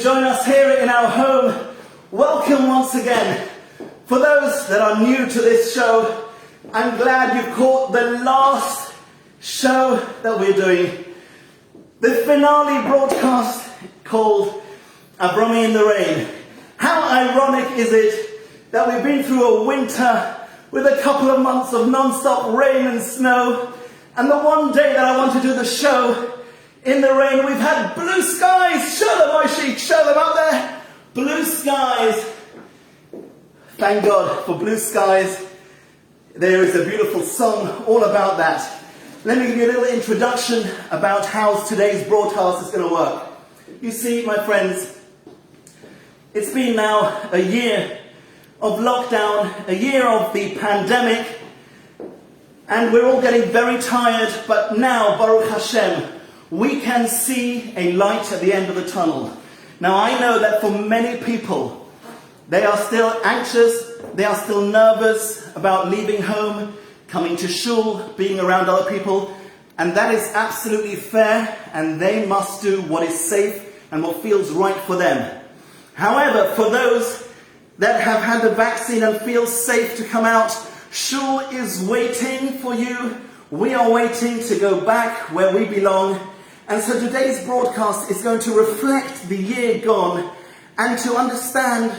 join us here in our home, welcome once again. For those that are new to this show, I'm glad you caught the last show that we're doing. The finale broadcast called Avromi in the Rain. How ironic is it that we've been through a winter with a couple of months of non-stop rain and snow, and the one day that I want to do the show in the rain, we've had blue skies. Show them, Oishi, show them out there. Blue skies. Thank God for blue skies. There is a beautiful song all about that. Let me give you a little introduction about how today's broadcast is going to work. You see, my friends, it's been now a year of lockdown, a year of the pandemic, and we're all getting very tired, but now, Baruch Hashem, we can see a light at the end of the tunnel. Now, I know that for many people, they are still anxious, they are still nervous about leaving home, coming to shul, being around other people, and that is absolutely fair, and they must do what is safe and what feels right for them. However, for those that have had the vaccine and feel safe to come out, shul is waiting for you. We are waiting to go back where we belong. And so today's broadcast is going to reflect the year gone and to understand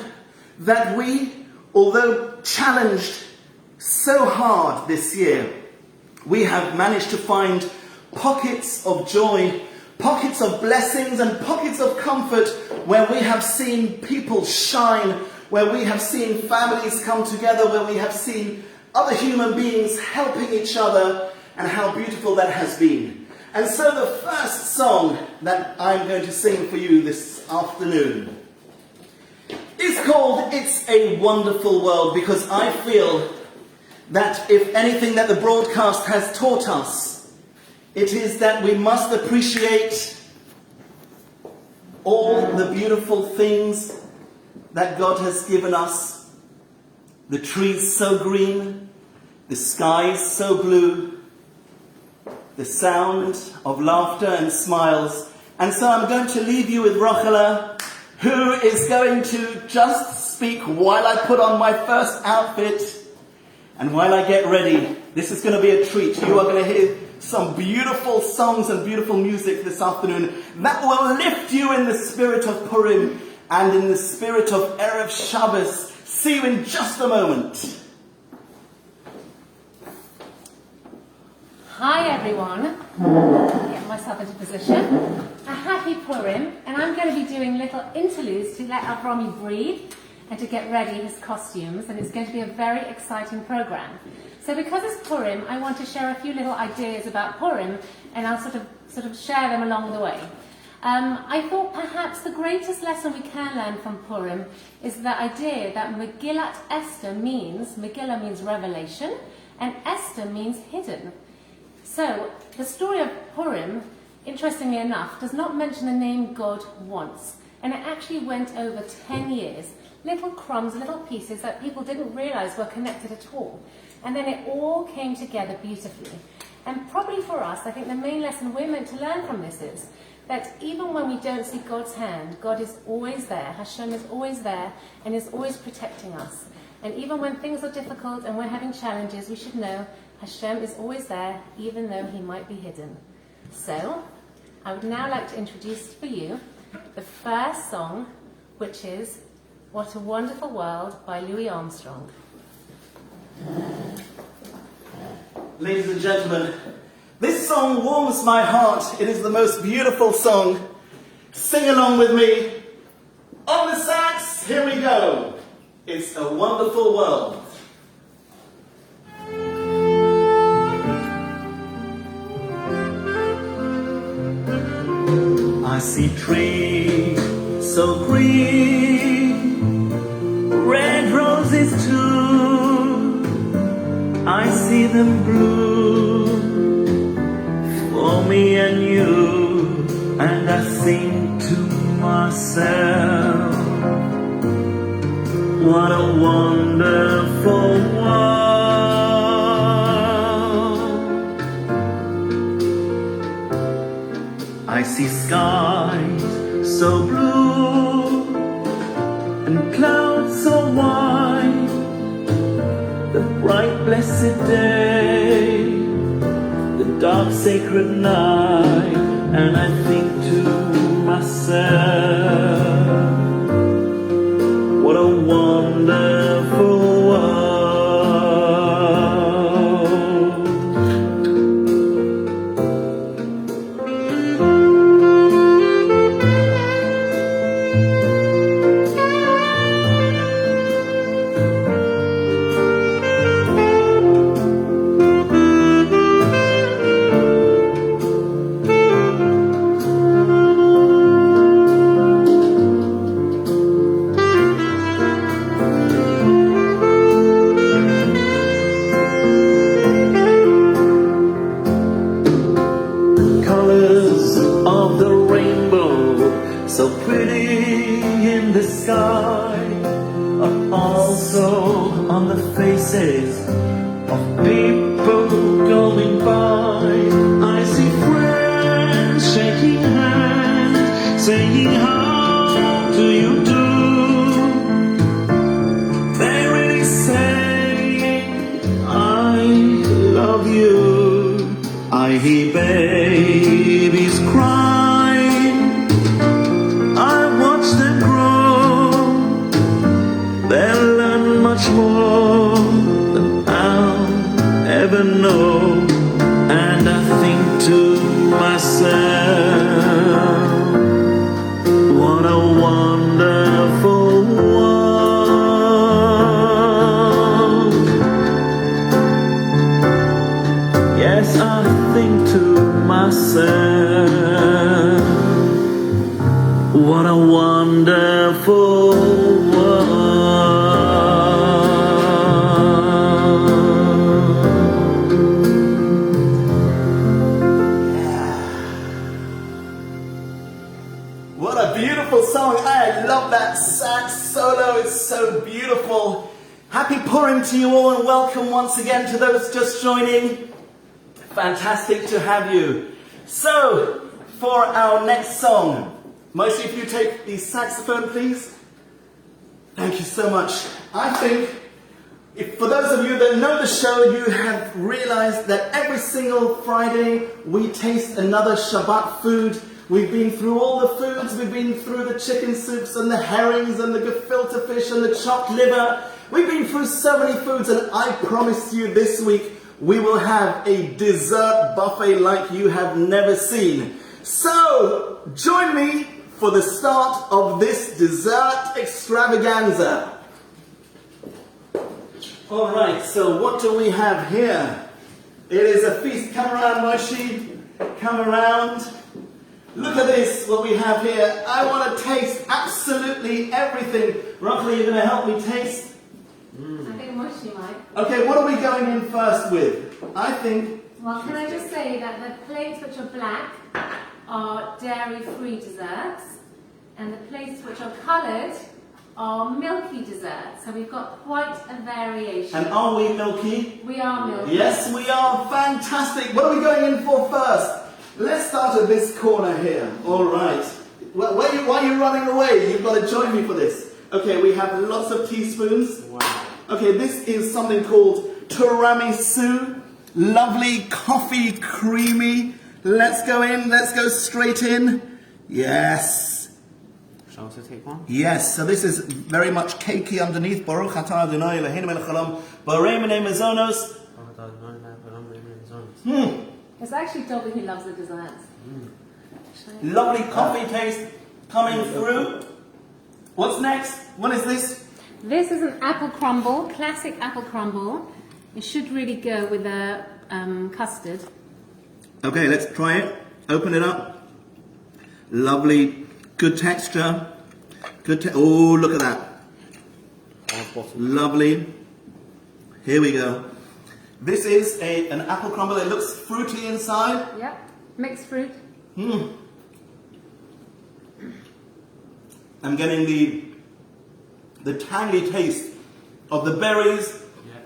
that we, although challenged so hard this year, we have managed to find pockets of joy, pockets of blessings and pockets of comfort where we have seen people shine, where we have seen families come together, where we have seen other human beings helping each other, and how beautiful that has been. And so the first song that I'm going to sing for you this afternoon is called It's a Wonderful World, because I feel that if anything that the broadcast has taught us, it is that we must appreciate all the beautiful things that God has given us. The trees so green, the skies so blue, the sound of laughter and smiles. And so I'm going to leave you with Rochelle, who is going to just speak while I put on my first outfit and while I get ready. This is going to be a treat. You are going to hear some beautiful songs and beautiful music this afternoon that will lift you in the spirit of Purim and in the spirit of Erev Shabbos. See you in just a moment. Hi everyone, get myself into position. A happy Purim, and I'm going to be doing little interludes to let Avromi breathe and to get ready his costumes, and it's going to be a very exciting program. So because it's Purim, I want to share a few little ideas about Purim, and I'll sort of share them along the way. I thought perhaps the greatest lesson we can learn from Purim is the idea that Megillat Esther Megillah means revelation, and Esther means hidden. So, the story of Purim, interestingly enough, does not mention the name God once. And it actually went over 10 years. Little crumbs, little pieces that people didn't realize were connected at all. And then it all came together beautifully. And probably for us, I think the main lesson we're meant to learn from this is that even when we don't see God's hand, God is always there. Hashem is always there and is always protecting us. And even when things are difficult and we're having challenges, we should know Hashem is always there, even though he might be hidden. So, I would now like to introduce for you the first song, which is What a Wonderful World by Louis Armstrong. Ladies and gentlemen, this song warms my heart. It is the most beautiful song. Sing along with me. On the sax, here we go. It's a wonderful world. I see trees so green, red roses too. I see them bloom for me and you, and I think to myself, what a wonderful world. I see skies so blue, and clouds so white, the bright blessed day, the dark sacred night, and I think to myself, what a wonderful world. Colors of the rainbow, so pretty in the sky, are also on the faces of people going by. I see friends shaking hands, saying how do you do. They're really saying I love you. I hear babies crying, I watch them grow. They'll learn much more than I'll ever know. And I think to myself, what a wonderful world. Yes, I think to myself, what a wonderful world. What a beautiful song. I love that sax solo. It's so beautiful. Happy Purim to you all and welcome once again to those just joining. Fantastic to have you. So, for our next song, Moshe, if you take the saxophone, please. Thank you so much. I think, for those of you that know the show, you have realized that every single Friday we taste another Shabbat food. We've been through all the foods. We've been through the chicken soups and the herrings and the gefilte fish and the chopped liver. We've been through so many foods, and I promise you this week we will have a dessert buffet like you have never seen. So, join me for the start of this dessert extravaganza. Alright, so what do we have here? It is a feast. Come around, Moshe. Come around. Look at this, what we have here. I want to taste absolutely everything. Rochelle, you're going to help me taste? I think Moshe might. Okay, what are we going in first with? I think... Well, can I just say that the plates which are black are dairy-free desserts, and the plates which are coloured are milky desserts. So we've got quite a variation. And are we milky? We are milky. Yes, we are. Fantastic. What are we going in for first? Let's start at this corner here. All right. Well, why are you running away? You've got to join me for this. Okay, we have lots of teaspoons. Wow. Okay, this is something called tiramisu. Lovely, coffee, creamy. Let's go in. Let's go straight in. Yes. Shall I also take one? Yes, so this is very much cakey underneath. Baruch atah Adonai Eloheinu melech haolam, borei minei mezonos. It's actually Dobby who loves the desserts. Lovely coffee taste coming through. What's next? What is this? This is an apple crumble, classic apple crumble. It should really go with the custard. Okay, let's try it. Open it up. Lovely, good texture. Oh, look at that. Lovely. Here we go. This is an apple crumble. It looks fruity inside. Yep, mixed fruit. I'm getting the tangy taste of the berries. Yeah.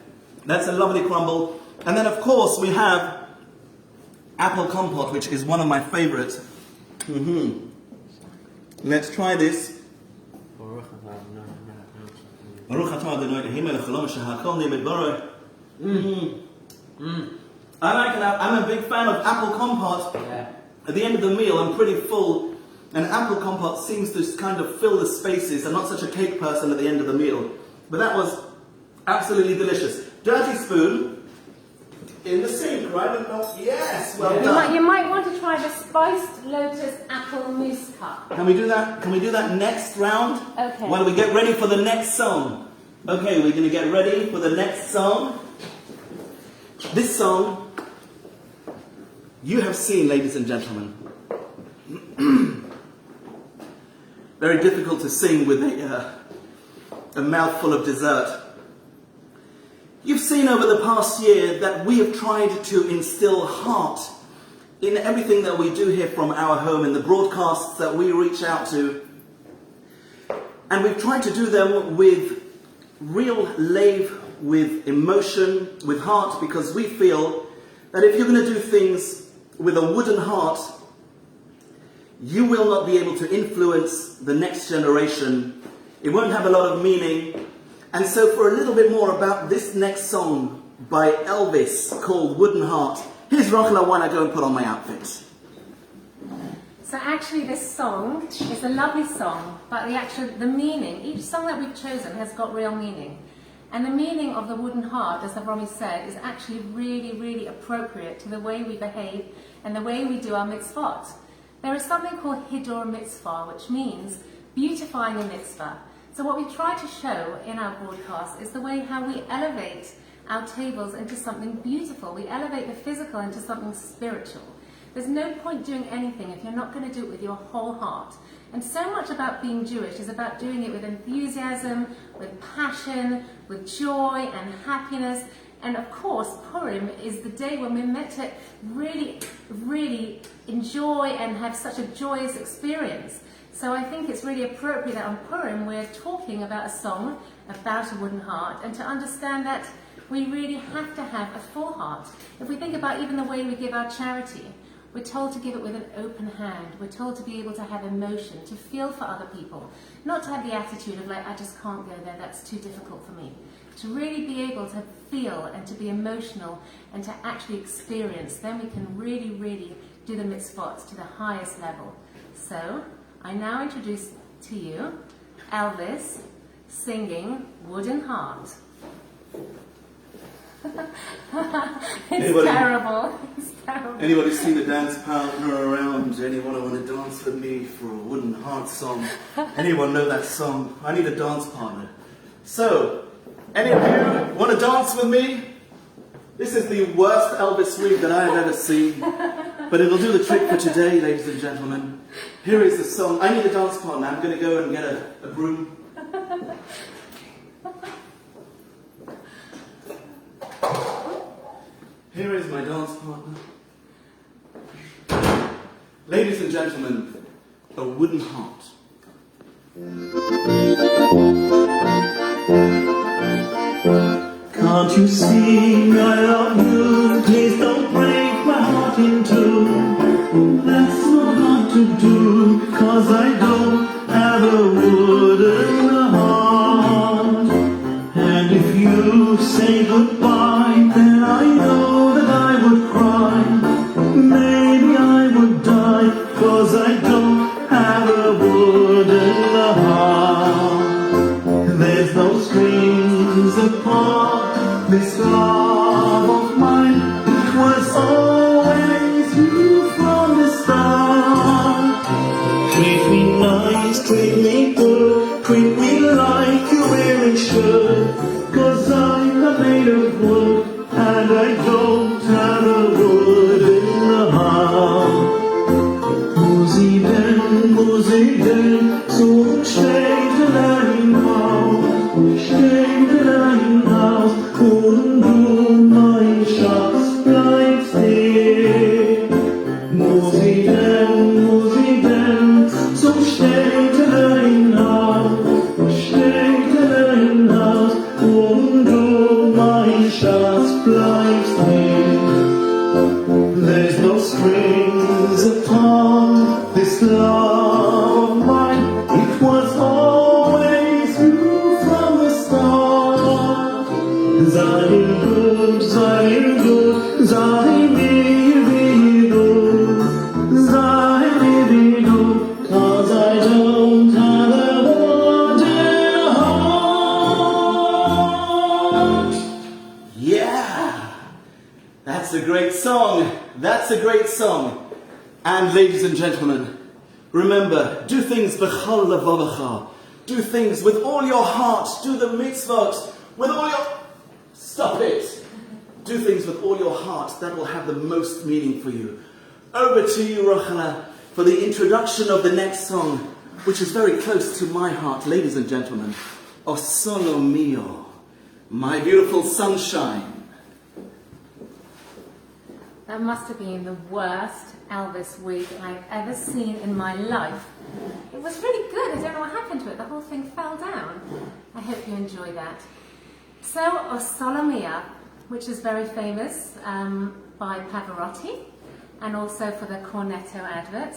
That's a lovely crumble. And then, of course, we have apple compote, which is one of my favorites. Let's try this. Baruch atah Adonai Eloheinu melech haolam asher hakol na'eh b'dvaro. I'm a big fan of apple compote. Yeah. At the end of the meal, I'm pretty full, and apple compote seems to kind of fill the spaces. I'm not such a cake person at the end of the meal, but that was absolutely delicious. Dirty spoon in the sink, right? Yes, well done. You might want to try the spiced lotus apple mousse cup. Can we do that? Can we do that next round? Okay. While we get ready for the next song. Okay, we're going to get ready for the next song. This song you have seen, ladies and gentlemen. Very difficult to sing with a mouthful of dessert. You've seen over the past year that we have tried to instill heart in everything that we do here from our home, in the broadcasts that we reach out to. And we've tried to do them with real lave, with emotion, with heart, because we feel that if you're going to do things with a wooden heart, you will not be able to influence the next generation. It won't have a lot of meaning. And so for a little bit more about this next song by Elvis called Wooden Heart, here's Rochelle. I want to go and put on my outfit. So actually this song is a lovely song, but the meaning, each song that we've chosen has got real meaning. And the meaning of the wooden heart, as Avromi said, is actually really, really appropriate to the way we behave and the way we do our mitzvot. There is something called Hidur Mitzvah, which means beautifying a mitzvah. So what we try to show in our broadcast is the way how we elevate our tables into something beautiful. We elevate the physical into something spiritual. There's no point doing anything if you're not going to do it with your whole heart. And so much about being Jewish is about doing it with enthusiasm, with passion, with joy and happiness. And of course, Purim is the day when we're meant to really, really enjoy and have such a joyous experience. So I think it's really appropriate that on Purim we're talking about a song about a wooden heart, and to understand that we really have to have a full heart. If we think about even the way we give our charity, we're told to give it with an open hand. We're told to be able to have emotion, to feel for other people, not to have the attitude of like, I just can't go there, that's too difficult for me. To really be able to feel and to be emotional and to actually experience, then we can really, really do the mitzvot to the highest level. So, I now introduce to you Elvis singing Wooden Heart. It's terrible. It's terrible. Anybody see the dance partner around? Anyone want to dance with me for a Wooden Heart song? Anyone know that song? I need a dance partner. So, any of you want to dance with me? This is the worst Elvis week that I have ever seen, but it'll do the trick for today, ladies and gentlemen. Here is the song. I need a dance partner. I'm going to go and get a broom. Here is my dance partner. Ladies and gentlemen, a Wooden Heart. Can't you see I love you? Please don't break my heart in two. That's so hard to do, 'cause I don't have a wooden heart. And if you say goodbye, then I know that I would cry. Maybe I would die, 'cause I don't have a wooden heart. There's no strings upon this love of mine. It was always you from the start. Treat me nice, treat me good, treat me like you really should. 'Cause I'm not made of wood, and I don't have a wooden heart. Musi den, so steht dein Haus, steht dein Haus, und du, mein Schatz, bleibst hier. Musi den, so steht dein Haus, steht dein Haus, und du, mein Schatz, bleibst hier. There's no strings upon this love of mine. It was all great song. That's a great song. And ladies and gentlemen, remember, do things b'chol levavecha. Do things with all your heart. Do the mitzvot with all your... Stop it. Do things with all your heart. That will have the most meaning for you. Over to you, Rochelle, for the introduction of the next song, which is very close to my heart, ladies and gentlemen. O solo mio, my beautiful sunshine. That must have been the worst Elvis wig I've ever seen in my life. It was really good. I don't know what happened to it. The whole thing fell down. I hope you enjoy that. So, O Solo Mio, which is very famous by Pavarotti, and also for the Cornetto advert.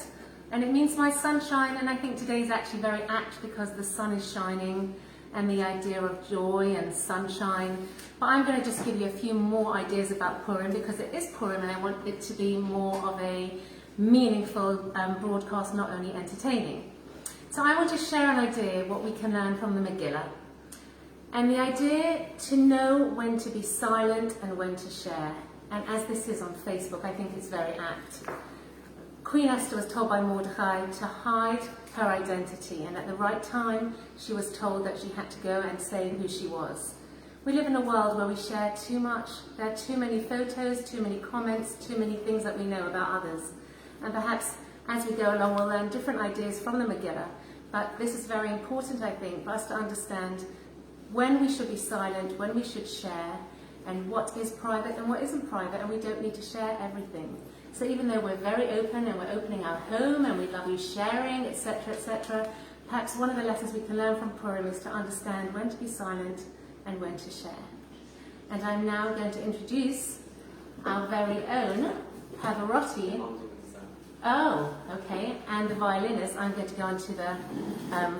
And it means my sunshine, and I think today is actually very apt because the sun is shining and the idea of joy and sunshine. But I'm going to just give you a few more ideas about Purim because it is Purim and I want it to be more of a meaningful broadcast, not only entertaining. So I want to share an idea what we can learn from the Megillah. And the idea to know when to be silent and when to share. And as this is on Facebook, I think it's very apt. Queen Esther was told by Mordecai to hide her identity, and at the right time she was told that she had to go and say who she was. We live in a world where we share too much. There are too many photos, too many comments, too many things that we know about others. And perhaps as we go along we'll learn different ideas from the Megillah. But this is very important, I think, for us to understand when we should be silent, when we should share, and what is private and what isn't private, and we don't need to share everything. So even though we're very open and we're opening our home and we love you sharing, etc., perhaps one of the lessons we can learn from Purim is to understand when to be silent and when to share. And I'm now going to introduce our very own Pavarotti. Oh, okay. And the violinist, I'm going to go on to the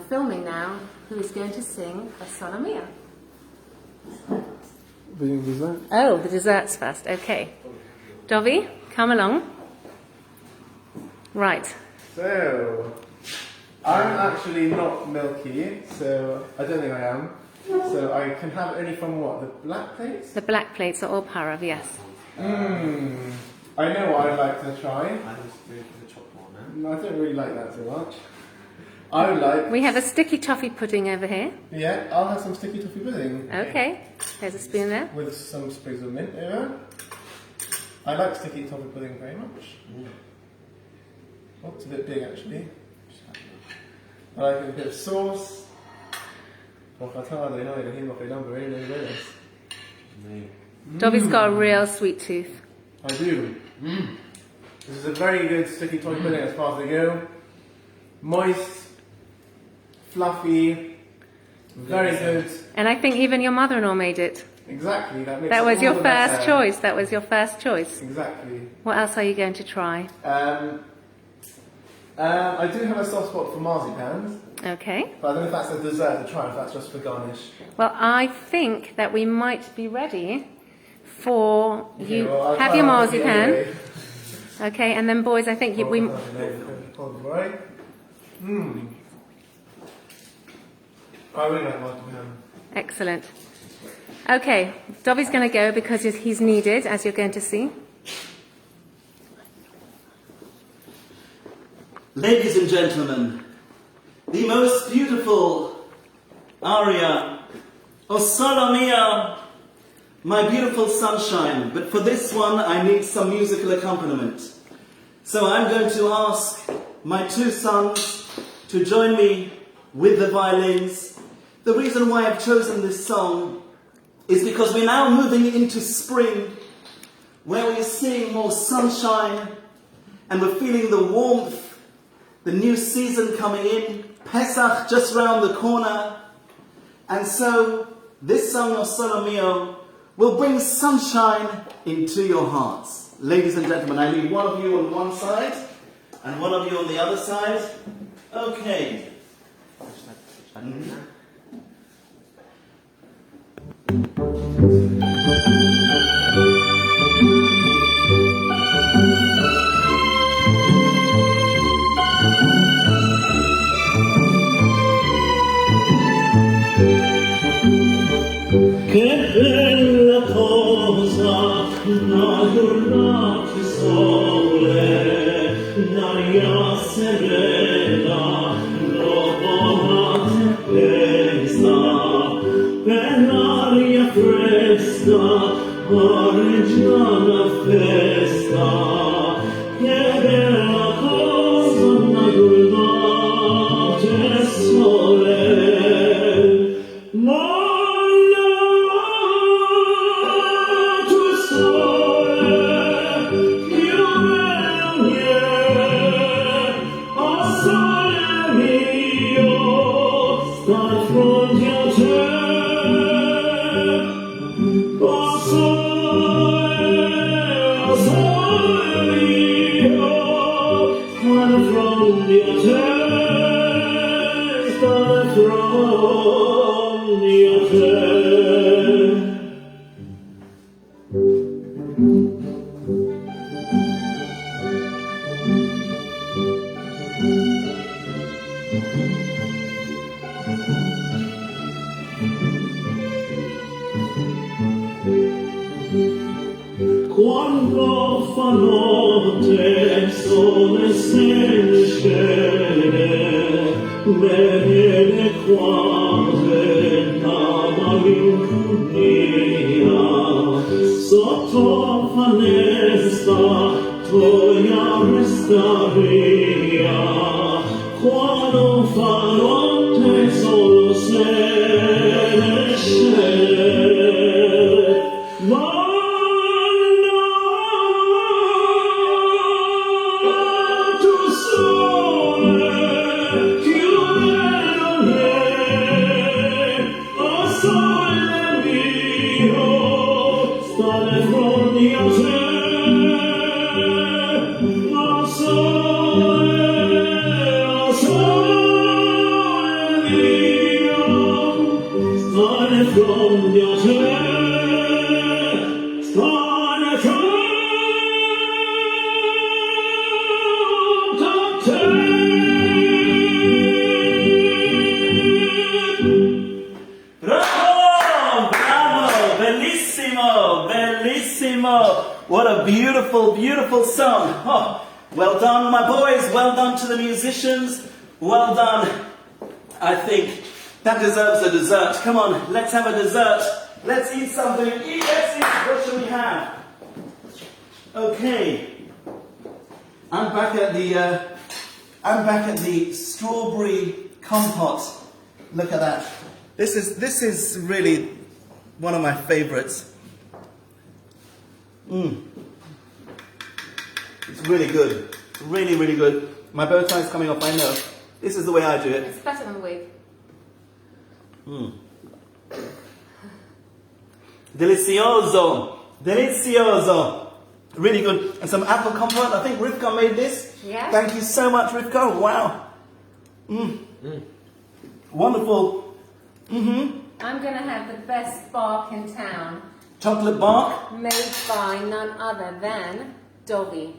filming now, who is going to sing a Solo Mio. Oh, the desserts first. Okay. Dovi, come along. Right. So, I'm actually not milky, so I don't think I am. So I can have only from what, the black plates? The black plates are all parav, yes. I know what I'd like to try. I just do it for the chocolate one, No, I don't really like that too much. I would like... We have a sticky toffee pudding over here. Yeah, I'll have some sticky toffee pudding. Okay. There's a spoon there. With some sprigs of mint over. I like sticky toffee pudding very much. Oh, it's a bit big actually. I like a bit of sauce. Dovi's got a real sweet tooth. I do. This is a very good sticky toffee pudding as far as they go. Moist, fluffy, very good. And I think even your mother-in-law made it. Exactly. That makes That it was all your the first better. choice. That was your first choice. Exactly. What else are you going to try? I do have a soft spot for marzipans, Okay. but I don't know if that's a dessert to try, if that's just for garnish. Well, I think that we might be ready for Okay, you. well, I'll Have try your one for you marzipan. anyway. Okay, and then boys, I think we... Right? I really like marzipan. Excellent. Okay, Dovi's going to go because he's needed, as you're going to see. Ladies and gentlemen, the most beautiful aria, O Solo Mio, my beautiful sunshine. But for this one, I need some musical accompaniment. So I'm going to ask my two sons to join me with the violins. The reason why I've chosen this song is because we're now moving into spring, where we're seeing more sunshine and we're feeling the warmth. The new season coming in, Pesach just round the corner. And so, this song of Solo Mio will bring sunshine into your hearts. Ladies and gentlemen, I need one of you on one side, and one of you on the other side. Okay. Che bella cosa, una giornata start from your Quando fa notte sole se scende, bene quasi la malinconia, sotto finestra tua resta via, quando fa notte sole se scende, ma what a beautiful, beautiful song. Oh, well done, my boys. Well done to the musicians. Well done. I think that deserves a dessert. Come on, let's have a dessert. Let's eat something. Let's eat. What shall we have? Okay. I'm back at the strawberry compote. Look at that. This is really one of my favorites. It's really good. Really, really good. My bow tie is coming off, I know. This is the way I do it. It's better than the wig. Delicioso. Delicioso. Really good. And some apple compote. I think Rivka made this. Yeah. Thank you so much, Rivka. Wow. Wonderful. I'm going to have the best bark in town. Chocolate bark. Made by none other than Dobby.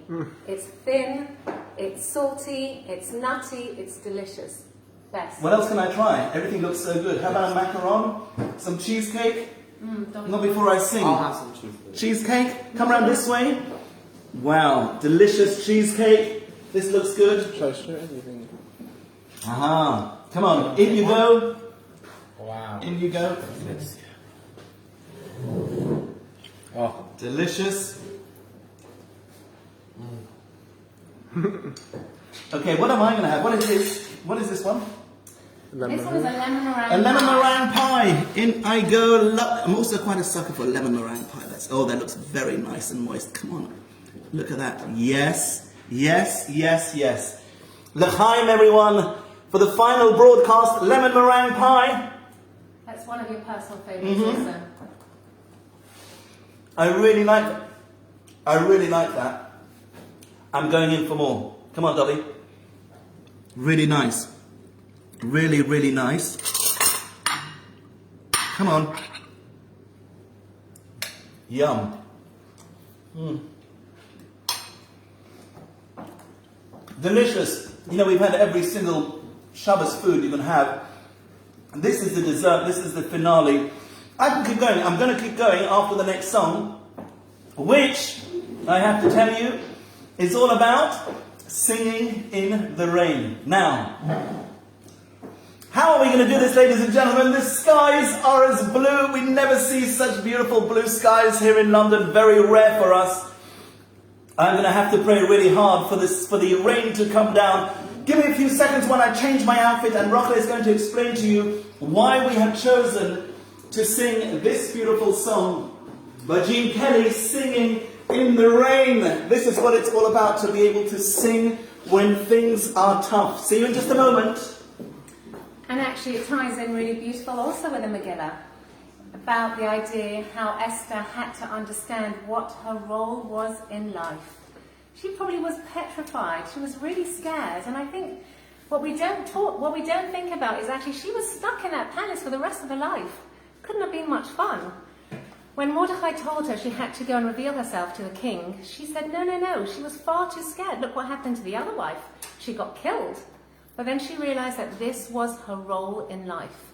It's thin, it's salty, it's nutty, it's delicious. Best. What else can I try? Everything looks so good. How about a macaron? Some cheesecake? Not before I sing. I'll have some cheesecake. Cheesecake? Come around this way. Wow, delicious cheesecake. This looks good. Shall I show everything? Aha. Come on, in you go. Wow. In you go. Oh. Delicious. Okay, what am I going to have? What is this? What is this one? This one's a lemon meringue. A lemon meringue pie. In I go. I'm also quite a sucker for lemon meringue pie. That looks very nice and moist. Come on, look at that. Yes, yes, yes, yes. L'chaim, everyone, for the final broadcast, lemon meringue pie. That's one of your personal favourites, also. I really like that. I really like that. I'm going in for more. Come on, Dobby. Really nice. Really, really nice. Come on. Yum. Delicious. You know, we've had every single Shabbos food you can have. And this is the dessert. This is the finale. I can keep going. I'm going to keep going after the next song, which, I have to tell you, is all about singing in the rain. Now, how are we going to do this, ladies and gentlemen? The skies are as blue. We never see such beautiful blue skies here in London. Very rare for us. I'm going to have to pray really hard for the rain to come down. Give me a few seconds when I change my outfit, and Rochelle is going to explain to you why we have chosen to sing this beautiful song by Gene Kelly, Singing in the Rain. This is what it's all about, to be able to sing when things are tough. See you in just a moment. And actually it ties in really beautiful also with the Megillah, about the idea how Esther had to understand what her role was in life. She probably was petrified, she was really scared, and I think what we don't think about is actually she was stuck in that palace for the rest of her life. Couldn't have been much fun. When Mordecai told her she had to go and reveal herself to the king, she said no, she was far too scared. Look what happened to the other wife. She got killed. But then she realized that this was her role in life.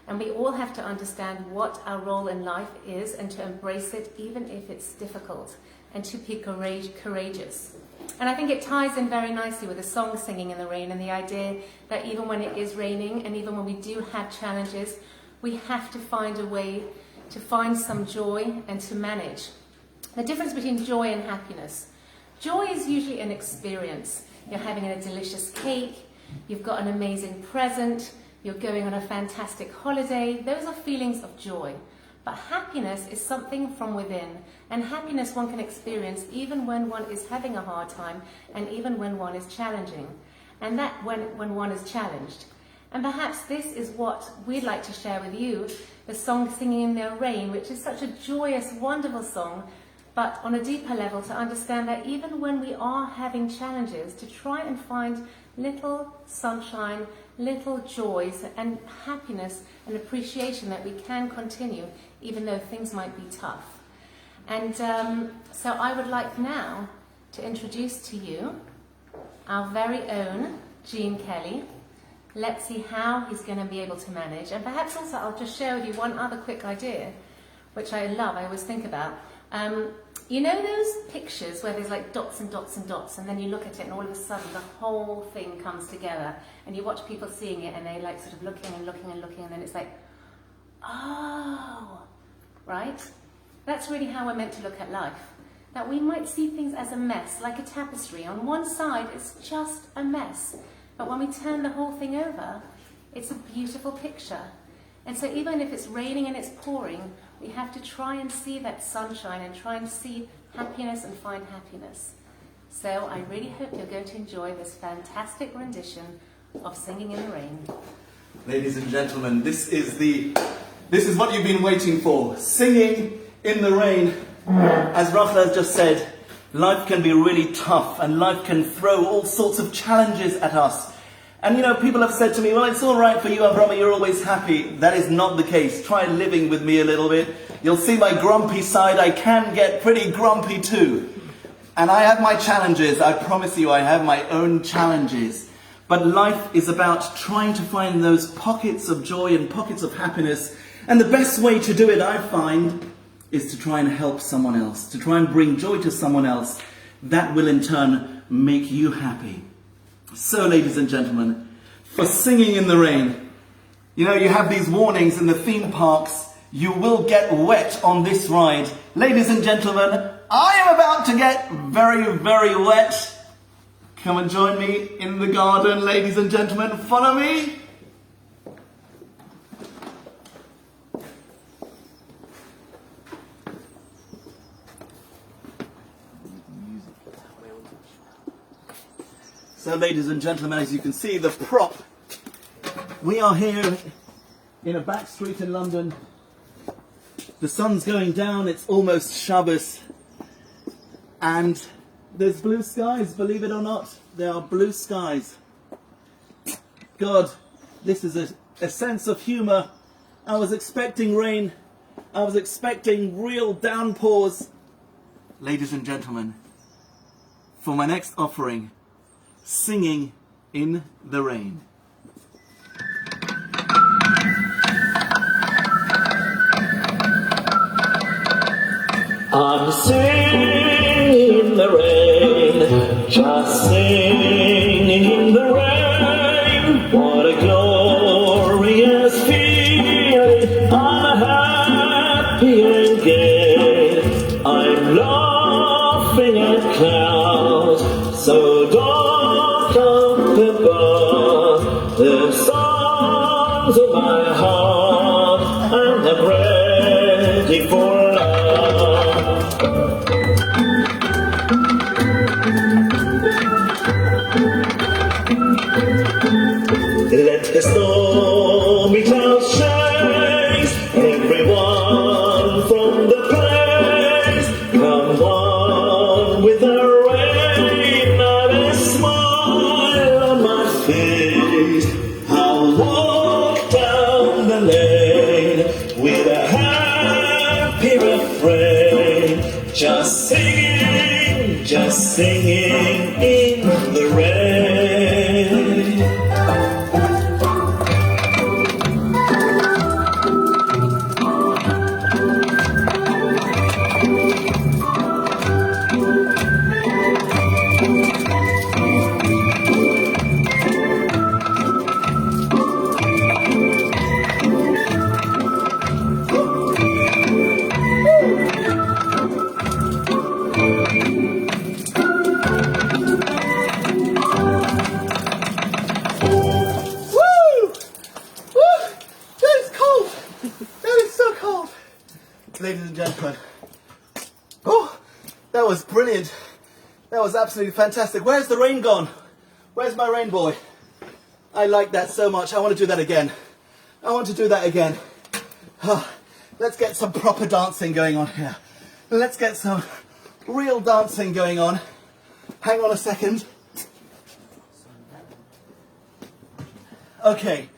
And we all have to understand what our role in life is and to embrace it even if it's difficult, and to be courageous. And I think it ties in very nicely with the song Singing in the Rain and the idea that even when it is raining and even when we do have challenges, we have to find a way to find some joy and to manage. The difference between joy and happiness. Joy is usually an experience. You're having a delicious cake, you've got an amazing present, you're going on a fantastic holiday. Those are feelings of joy. But happiness is something from within. And happiness one can experience even when one is having a hard time and even when one is challenging. And that when one is challenged. And perhaps this is what we'd like to share with you, the song Singing in the Rain, which is such a joyous, wonderful song, but on a deeper level to understand that even when we are having challenges, to try and find little sunshine, little joys and happiness and appreciation that we can continue even though things might be tough. And so I would like now to introduce to you our very own Gene Kelly. Let's see how he's going to be able to manage. And perhaps also I'll just share with you one other quick idea, which I love, I always think about. You know those pictures where there's like dots and dots and dots, and then you look at it and all of a sudden the whole thing comes together, and you watch people seeing it and they like sort of looking and looking and looking, and then it's like, oh, right? That's really how we're meant to look at life. That we might see things as a mess, like a tapestry. On one side, it's just a mess. But when we turn the whole thing over, it's a beautiful picture. And so even if it's raining and it's pouring, we have to try and see that sunshine and try and see happiness and find happiness. So I really hope you're going to enjoy this fantastic rendition of Singing in the Rain. Ladies and gentlemen, this is what you've been waiting for. Singing in the Rain. As Rochelle has just said, life can be really tough and life can throw all sorts of challenges at us. And you know, people have said to me, well, it's all right for you, Avromi, you're always happy. That is not the case. Try living with me a little bit. You'll see my grumpy side. I can get pretty grumpy too. And I have my challenges. I promise you, I have my own challenges. But life is about trying to find those pockets of joy and pockets of happiness. And the best way to do it, I find, is to try and help someone else, to try and bring joy to someone else. That will in turn make you happy. So, ladies and gentlemen, for Singing in the Rain, you know, you have these warnings in the theme parks. You will get wet on this ride. Ladies and gentlemen, I am about to get very, very wet. Come and join me in the garden, ladies and gentlemen. Follow me. So, ladies and gentlemen, as you can see, the prop. We are here in a back street in London. The sun's going down, it's almost Shabbos. And there's blue skies, believe it or not. There are blue skies. God, this is a sense of humour. I was expecting rain. I was expecting real downpours. Ladies and gentlemen, for my next offering, Singing in the Rain. I'm singing in the rain, just singing in the rain. What a glorious feeling, I'm happy and gay. I'm laughing at clouds, so dark up above. The songs of my heart, and I'm ready for love. That is so cold. Ladies and gentlemen. Oh, that was brilliant. That was absolutely fantastic. Where's the rain gone? Where's my rain boy? I like that so much. I want to do that again. I want to do that again. Let's get some proper dancing going on here. Let's get some real dancing going on. Hang on a second. Okay.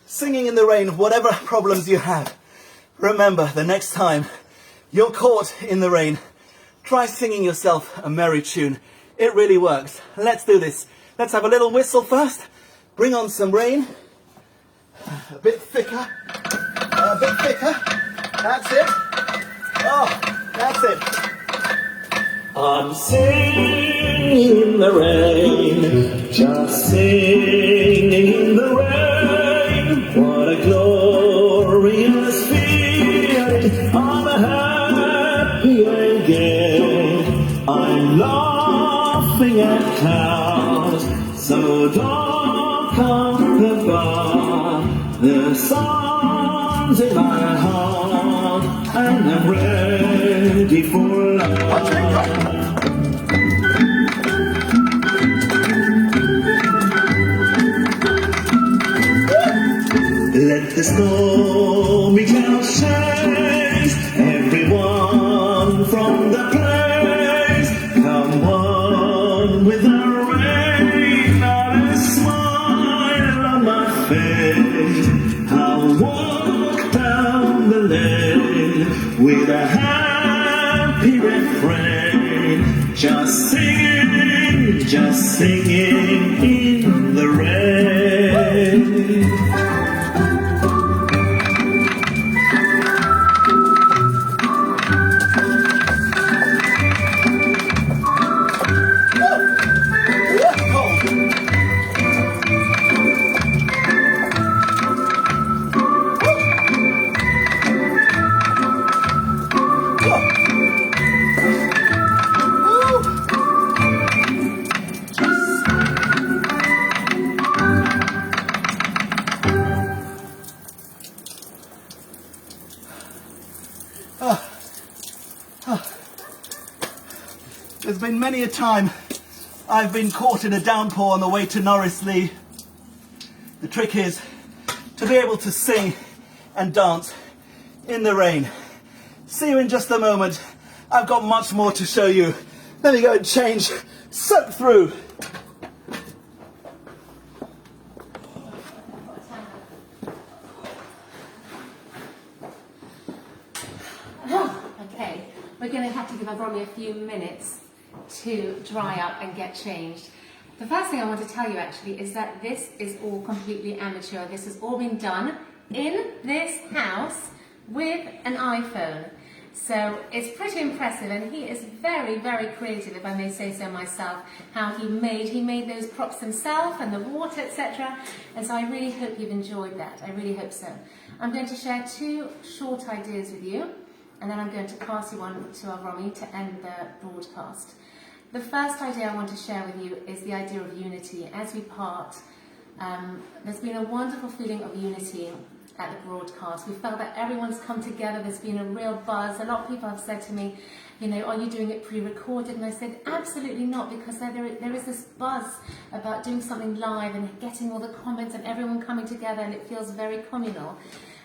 Singing in the rain, whatever problems you have. Remember, the next time you're caught in the rain, try singing yourself a merry tune. It really works. Let's do this. Let's have a little whistle first. Bring on some rain. A bit thicker. A bit thicker. That's it. Oh, that's it. I'm singing in the rain, just singing in the rain. What a glorious feeling. I'm happy again. I'm laughing at clouds so dark up above. The sun's in my heart and I'm ready for love. Let the stormy clouds chase everyone from the place. Come on with the rain, not a smile on my face. I'll walk down the lane with a happy refrain, just singing in the rain. There's been many a time I've been caught in a downpour on the way to Norris Lee. The trick is to be able to sing and dance in the rain. See you in just a moment. I've got much more to show you. Let me go and change. Soak through. Okay, we're going to have to give Avromi a few minutes to dry up and get changed. The first thing I want to tell you actually is that this is all completely amateur. This has all been done in this house with an iPhone. So it's pretty impressive, and he is very, very creative, if I may say so myself, how he made those props himself and the water, etc. And so I really hope you've enjoyed that. I really hope so. I'm going to share two short ideas with you, and then I'm going to pass you on to Avromi to end the broadcast. The first idea I want to share with you is the idea of unity. As we part, there's been a wonderful feeling of unity at the broadcast. We felt that everyone's come together. There's been a real buzz. A lot of people have said to me, you know, are you doing it pre-recorded? And I said, absolutely not, because there is this buzz about doing something live and getting all the comments and everyone coming together, and it feels very communal.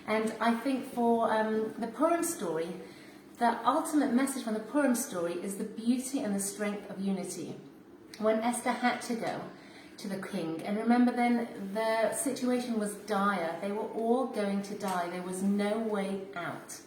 And I think for the Purim story, the ultimate message from the Purim story is the beauty and the strength of unity. When Esther had to go to the king, and remember then the situation was dire. They were all going to die. There was no way out.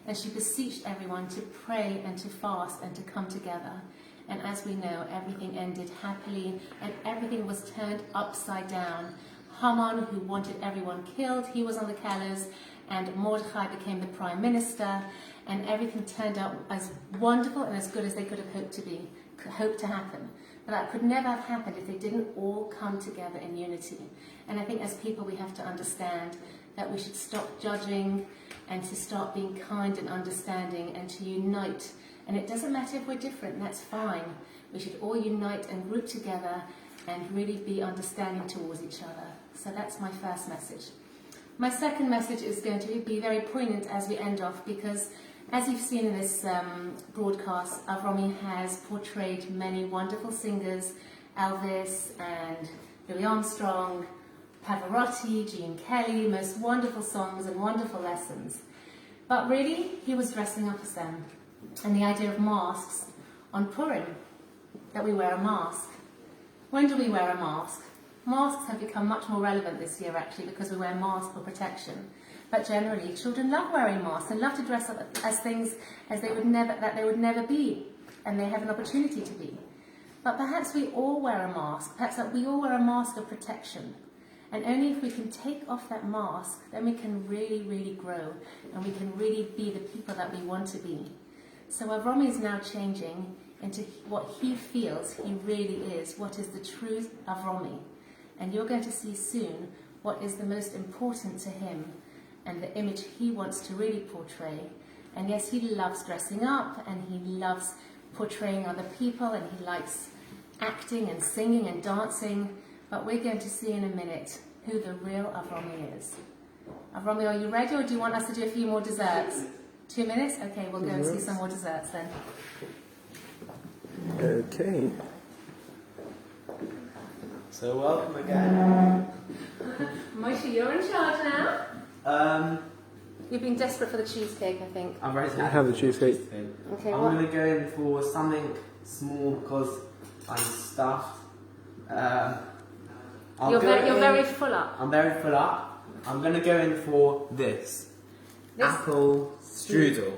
And she beseeched everyone to pray and to fast and to come together. And as we know, everything ended happily and everything was turned upside down. Haman, who wanted everyone killed, he was on the gallows, and Mordechai became the prime minister, and everything turned out as wonderful and as good as they could have hoped to happen. But that could never have happened if they didn't all come together in unity. And I think as people we have to understand that we should stop judging and to start being kind and understanding and to unite. And it doesn't matter if we're different, that's fine. We should all unite and group together and really be understanding towards each other. So that's my first message. My second message is going to be very poignant as we end off, because as you've seen in this broadcast, Avromi has portrayed many wonderful singers, Elvis and Louis Armstrong, Pavarotti, Gene Kelly, most wonderful songs and wonderful lessons. But really, he was dressing up as them. And the idea of masks on Purim, that we wear a mask. When do we wear a mask? Masks have become much more relevant this year, actually, because we wear masks for protection. But generally, children love wearing masks and love to dress up as things as they would never be, and they have an opportunity to be. But perhaps we all wear a mask. Perhaps that we all wear a mask of protection. And only if we can take off that mask, then we can really, really grow, and we can really be the people that we want to be. So Avromi is now changing into what he feels he really is, what is the true Avromi. And you're going to see soon what is the most important to him and the image he wants to really portray. And yes, he loves dressing up, and he loves portraying other people, and he likes acting and singing and dancing. But we're going to see in a minute who the real Avromi is. Avromi, are you ready, or do you want us to do a few more desserts? 2 minutes? Okay, we'll go and see some more desserts then. Okay. So welcome again. Moshe, you're in charge now. You've been desperate for the cheesecake, I think. I'm ready to Have the cheesecake. Okay, I'm what? going to go in for something small because I'm stuffed. You're very full up. I'm very full up. I'm going to go in for this. Apple strudel.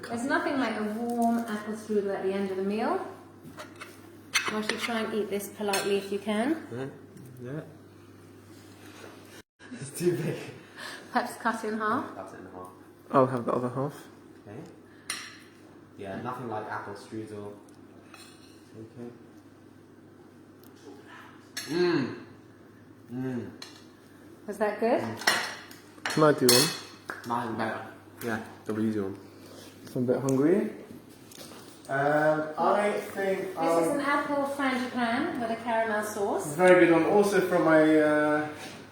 There's nothing like a warm apple strudel at the end of the meal. Moshe, try and eat this politely if you can. Yeah. It's too big. Perhaps cut it in half. Cut it in half. I'll have the other half. Okay. Yeah, nothing like apple strudel. Okay. Was that good? Can I do one? Nothing better. Yeah, the easy one. I'm a bit hungry. I think This is an apple frangipane with a caramel sauce. very good one, also from my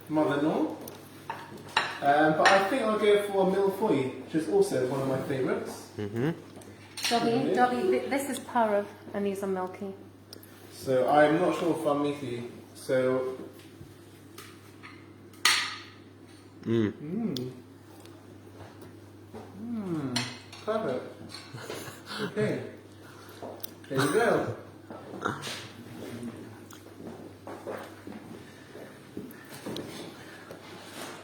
mother-in-law. But I think I'll go for a millefeuille, which is also one of my favourites. Dobby, this is parov and these are milky. So I'm not sure if I'm meaty. So. Perfect. Okay. There you go.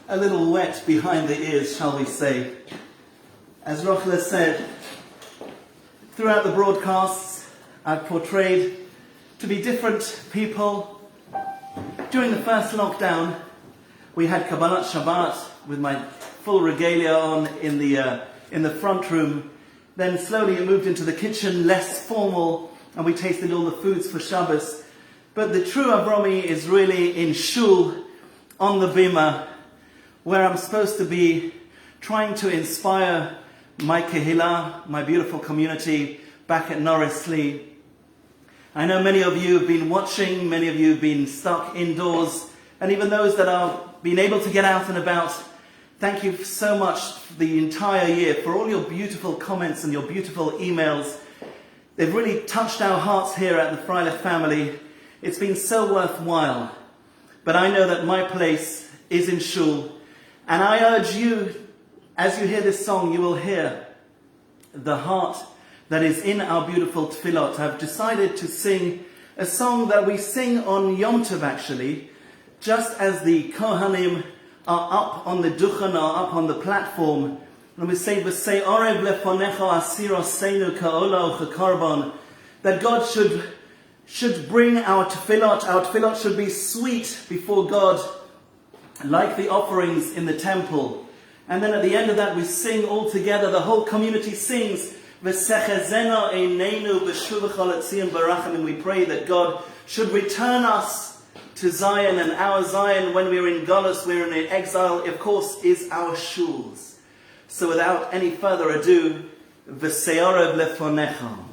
A little wet behind the ears, shall we say. As Rochelle said, throughout the broadcasts, I've portrayed to be different people. During the first lockdown, we had Kabbalat Shabbat with my full regalia on in the front room. Then slowly it moved into the kitchen, less formal, and we tasted all the foods for Shabbos. But the true Avromi is really in shul, on the bima, where I'm supposed to be trying to inspire my kehillah, my beautiful community back at Norris Lee. I know many of you have been watching, many of you have been stuck indoors, and even those that are being able to get out and about, thank you so much the entire year for all your beautiful comments and your beautiful emails. They've really touched our hearts here at the Freilich family. It's been so worthwhile. But I know that my place is in shul, and I urge you, as you hear this song, you will hear the heart that is in our beautiful tefillot. I've decided to sing a song that we sing on Yom Tov, actually, just as the Kohanim are up on the duchen, are up on the platform. And we say, "V'sei orev lefonecha asir oseinu ka'ola u'chekorban," that God should bring our tefillot. Our tefillot should be sweet before God, like the offerings in the temple. And then at the end of that, we sing all together. The whole community sings, "V'sechezeno eineinu b'shuvach al barachim," and we pray that God should return us to Zion, and our Zion, when we're in Galus, we're in exile, of course, is our shuls. So without any further ado, V'sei orev lefonecha.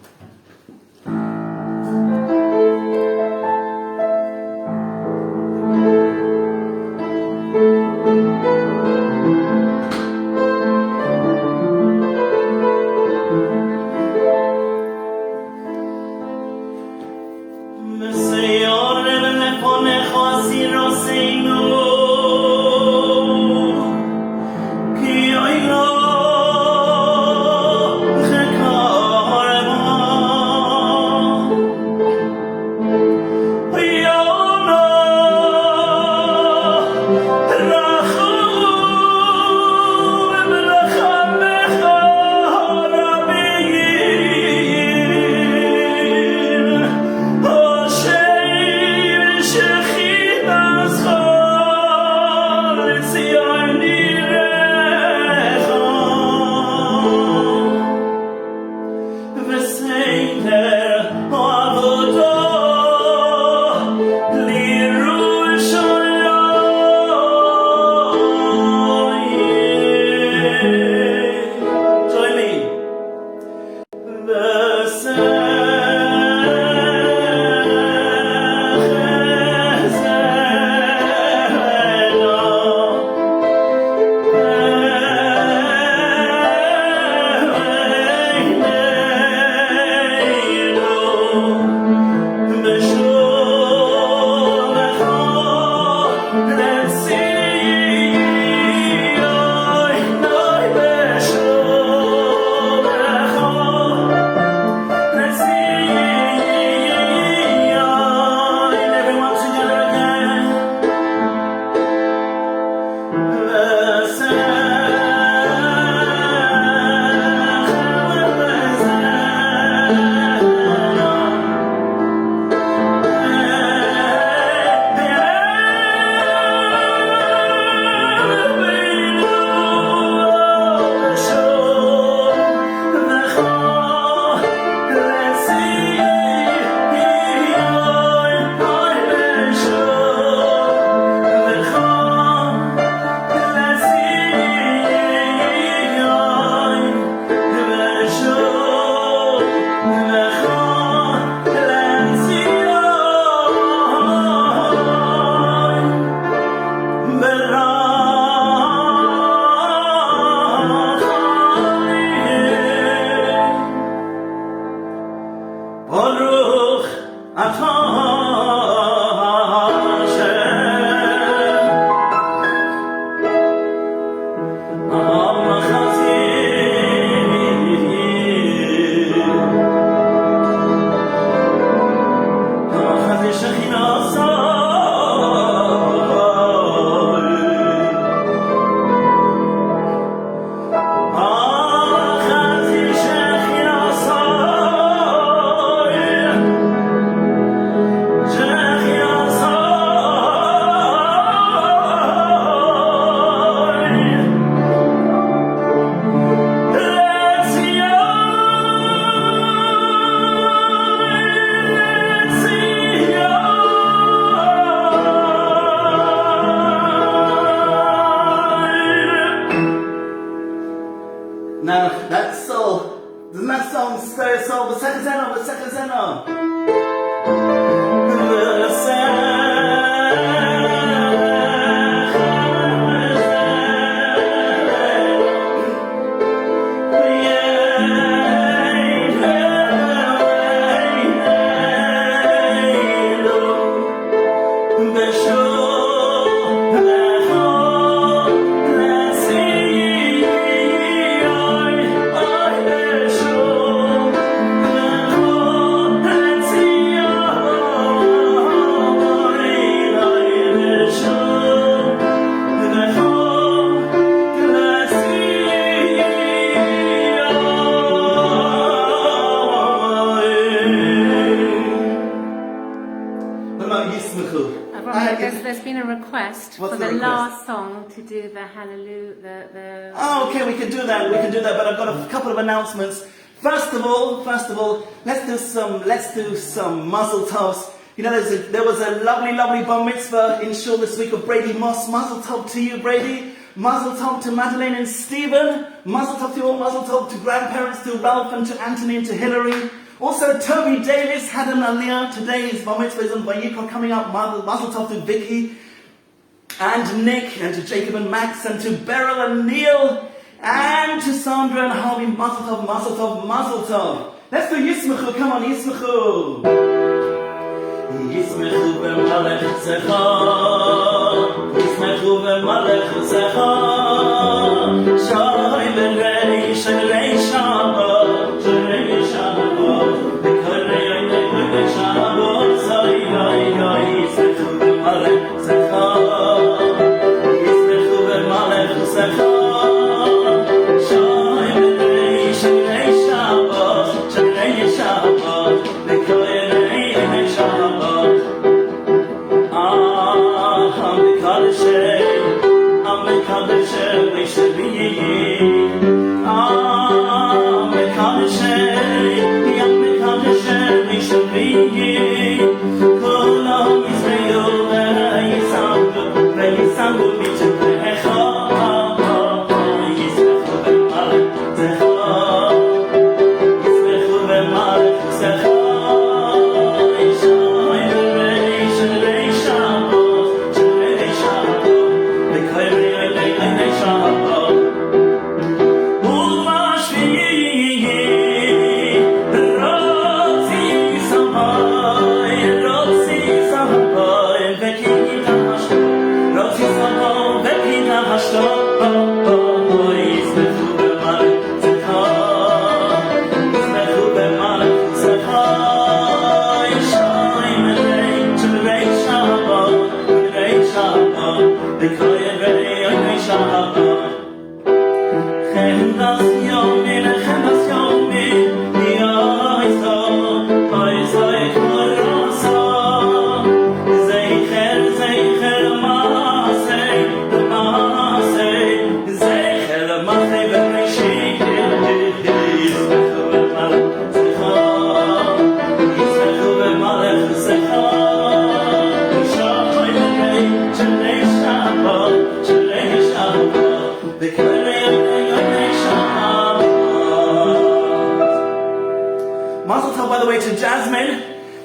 There's been a request for the last song to do the hallelujah. Oh, okay, we can do that. We can do that. But I've got a couple of announcements. First of all, let's do some mazel tovs. You know, there was a lovely bar mitzvah in shul this week of Brady Moss. Mazel tov to you, Brady. Mazel tov to Madeleine and Stephen. Mazel tov to you all. Mazel tov to grandparents, to Ralph and to Anthony and to Hillary. Also, Toby Davis had an aliyah. Today his bar mitzvah is on Vayikra coming up. Mazel tov to Vicky. and Nick, and to Jacob and Max, and to Beryl and Neil, and to Sandra and Harvey. Mazel tov, mazel tov, mazel tov. Let's do Yismechu, come on, Yismechu. Yismechu b'malech tzecha, Yismechu b'malech tzecha, Shalom b'rei shalei Shabbat, shalei Shabbat, b'karei yoyei Shabbat, zay yoy yoy, Yismechu b'malech tzecha, Yismechu b'malech tzecha, Shalom b'rei shalei Shabbat, shalei Shabbat, b'karei yoyei Shabbat.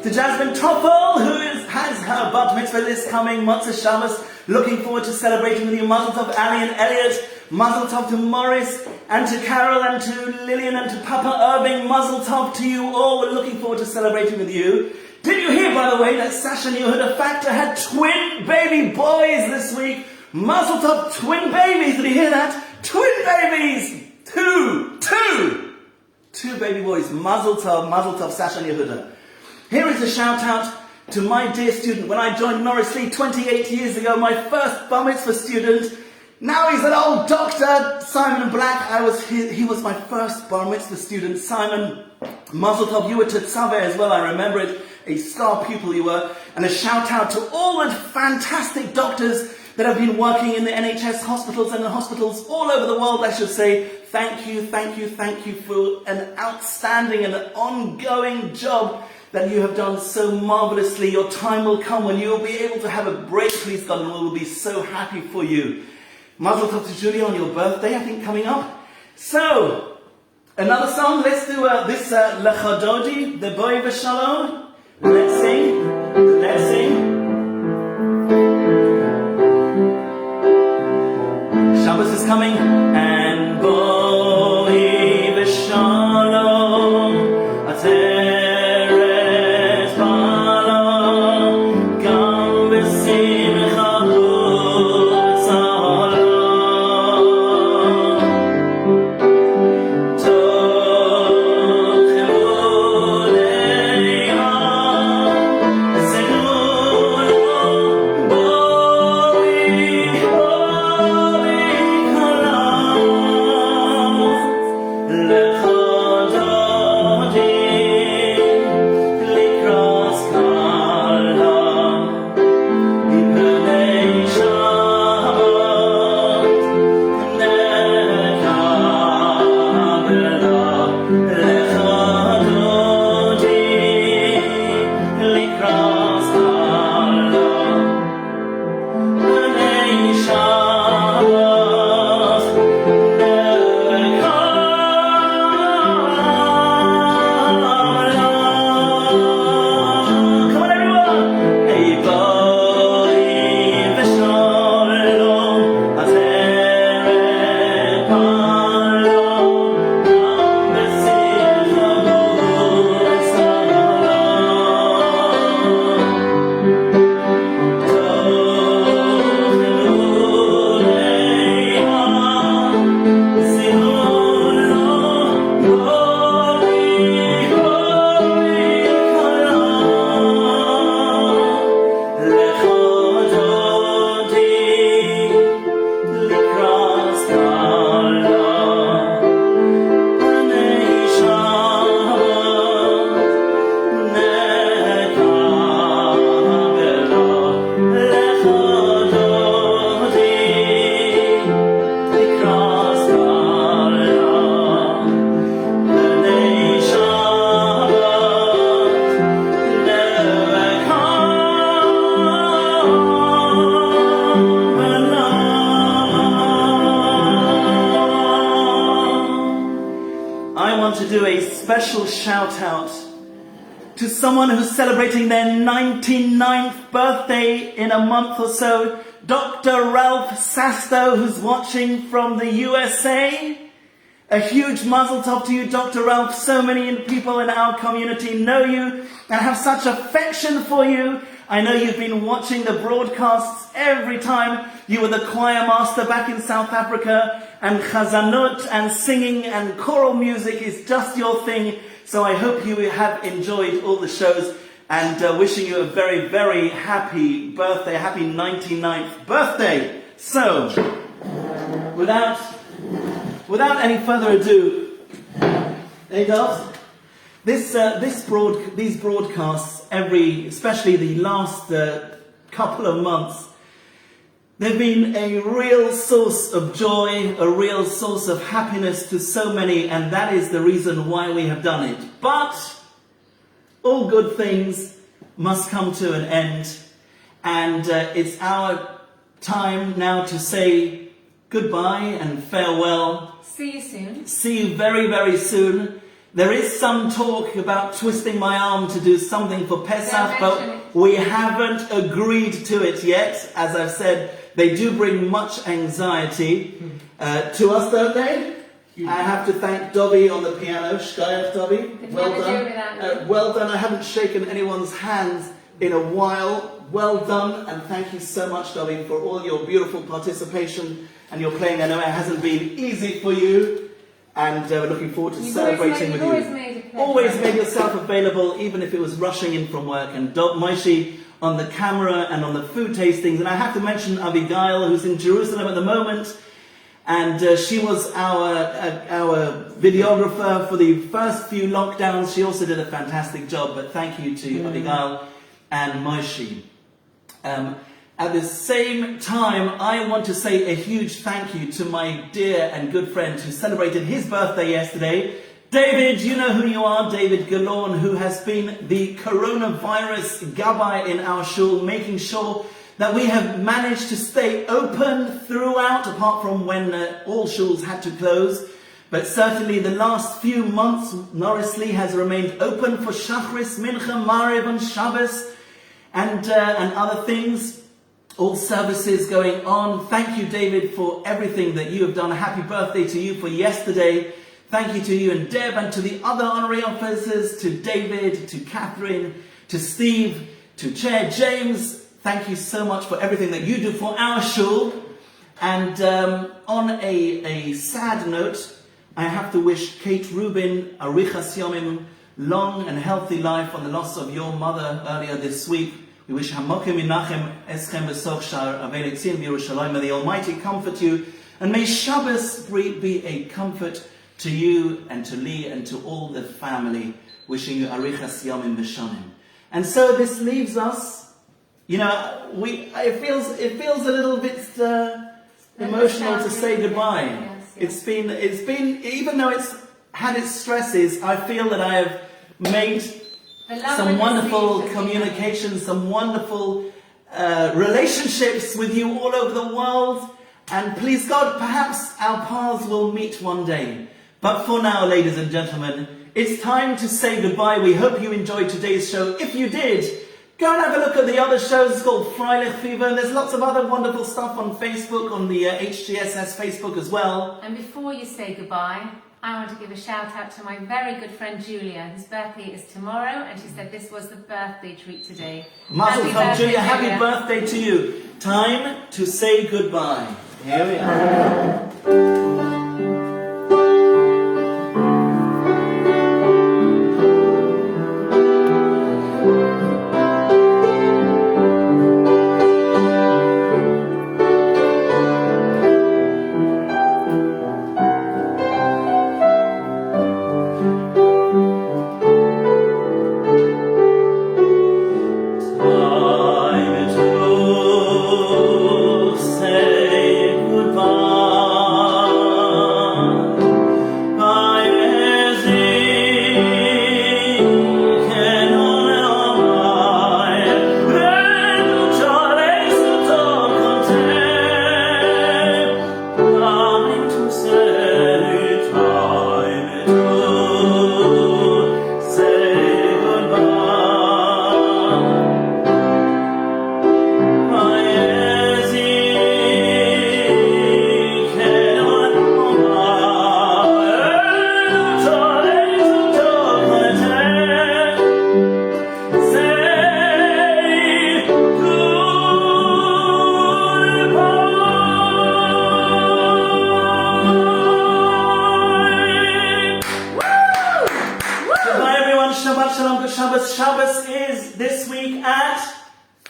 To Jasmine Toffel, who has her bat mitzvah list coming, Motzei Shabbos, looking forward to celebrating with you. Mazel tov Ali and Elliot, mazel tov to Morris, and to Carol, and to Lillian, and to Papa Irving, mazel tov to you all. We're looking forward to celebrating with you. Did you hear, by the way, that Sasha Yehuda Factor had twin baby boys this week? Mazel tov, twin babies. Did you hear that? Twin babies! Two baby boys. Mazel tov, Sasha Yehuda. Here is a shout out to my dear student. When I joined Norris Lee 28 years ago, my first bar mitzvah student. Now he's an old doctor, Simon Black. He was my first bar mitzvah student. Simon, mazel tov, you were to Tzaveh as well, I remember it. A star pupil you were. And a shout out to all the fantastic doctors that have been working in the NHS hospitals and the hospitals all over the world, I should say. Thank you for an outstanding and an ongoing job that you have done so marvelously. Your time will come when you will be able to have a break, please God, and we will be so happy for you. Mazel tov to Julia on your birthday, I think, coming up. So, another song. Let's do this Lecha Dodi, the Boy V'Shalom. Let's sing. Shabbos is coming, and Boy V'Shalom, to do a special shout out to someone who's celebrating their 99th birthday in a month or so, Dr. Ralph Sasto, who's watching from the USA. A huge mazel tov to you, Dr. Ralph. So many people in our community know you and have such affection for you. I know you've been watching the broadcasts every time. You were the choir master back in South Africa, and chazanut and singing and choral music is just your thing. So I hope you have enjoyed all the shows, and wishing you a very, very happy birthday, happy 99th birthday. So, without any further ado, Adolf, these broadcasts, especially the last couple of months, they've been a real source of joy, a real source of happiness to so many, and that is the reason why we have done it. But all good things must come to an end, and it's our time now to say goodbye and farewell. See you soon. See you very, very soon. There is some talk about twisting my arm to do something for Pesach, but we haven't agreed to it yet. As I've said, they do bring much anxiety to us, don't they? I have to thank Dobby on the piano. Shkayach, Dobby. Well done. Well done. I haven't shaken anyone's hands in a while. Well done, and thank you so much, Dobby, for all your beautiful participation and your playing. I know it hasn't been easy for you, and we're looking forward to celebrating with you. Always made yourself available, even if it was rushing in from work. And Moishi on the camera and on the food tastings. And I have to mention Abigail, who's in Jerusalem at the moment. And she was our videographer for the first few lockdowns. She also did a fantastic job, but thank you to Abigail and Moishi. At the same time, I want to say a huge thank you to my dear and good friend who celebrated his birthday yesterday. David, you know who you are, David Galorn, who has been the coronavirus gabbai in our shul, making sure that we have managed to stay open throughout, apart from when all shuls had to close. But certainly the last few months, Norris Lee has remained open for Shachris, Mincha, Mariv and Shabbos and other things. All services going on. Thank you, David, for everything that you have done. Happy birthday to you for yesterday. Thank you to you and Deb and to the other honorary officers, to David, to Catherine, to Steve, to Chair James. Thank you so much for everything that you do for our shul. And on a sad note, I have to wish Kate Rubin, Arichas Yomim, long and healthy life on the loss of your mother earlier this week. We wish Hamokim Menachem Eschem Besoch Shar Avei Tzin Yerushalayim. May the Almighty comfort you, and may Shabbos be a comfort to you and to Lee and to all the family. Wishing you Arichas Yomim B'Shanim. And so this leaves us. You know, it feels a little bit emotional to say goodbye. Yes. It's been, even though it's had its stresses, I feel that I have made some wonderful communication, some wonderful relationships with you all over the world. And please God, perhaps our paths will meet one day. But for now, ladies and gentlemen, it's time to say goodbye. We hope you enjoyed today's show. If you did, go and have a look at the other shows. It's called Freilich Fever, and there's lots of other wonderful stuff on Facebook, on the HGSS Facebook as well. And before you say goodbye, I want to give a shout out to my very good friend Julia, whose birthday is tomorrow, and she said this was the birthday treat today. Mazel tov, Julia. Happy birthday to you. Time to say goodbye. Here we are. Time to say goodbye. Shabbos is this week at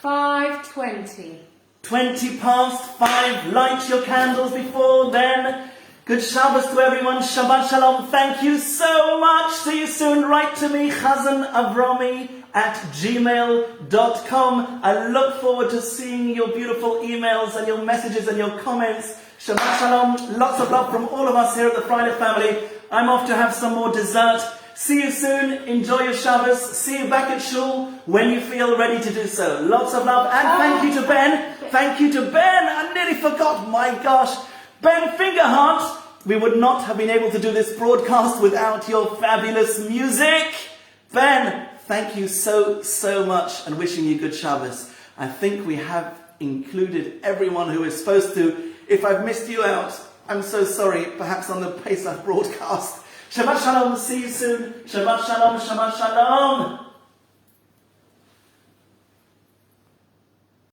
5:20. 5:20. Light your candles before then. Good Shabbos to everyone. Shabbat Shalom. Thank you so much. See you soon. Write to me, Chazan Avromi @gmail.com. I look forward to seeing your beautiful emails and your messages and your comments. Shabbat Shalom. Lots of love from all of us here at the Friday family. I'm off to have some more dessert. See you soon. Enjoy your Shabbos. See you back at shul when you feel ready to do so. Lots of love. And thank you to Ben. Thank you to Ben. I nearly forgot. My gosh. Ben Fingerhart. We would not have been able to do this broadcast without your fabulous music. Ben, thank you so much, and wishing you good Shabbos. I think we have included everyone who is supposed to. If I've missed you out, I'm so sorry, perhaps on the Pesach broadcast. Shabbat Shalom, see you soon. Shabbat Shalom, Shabbat Shalom.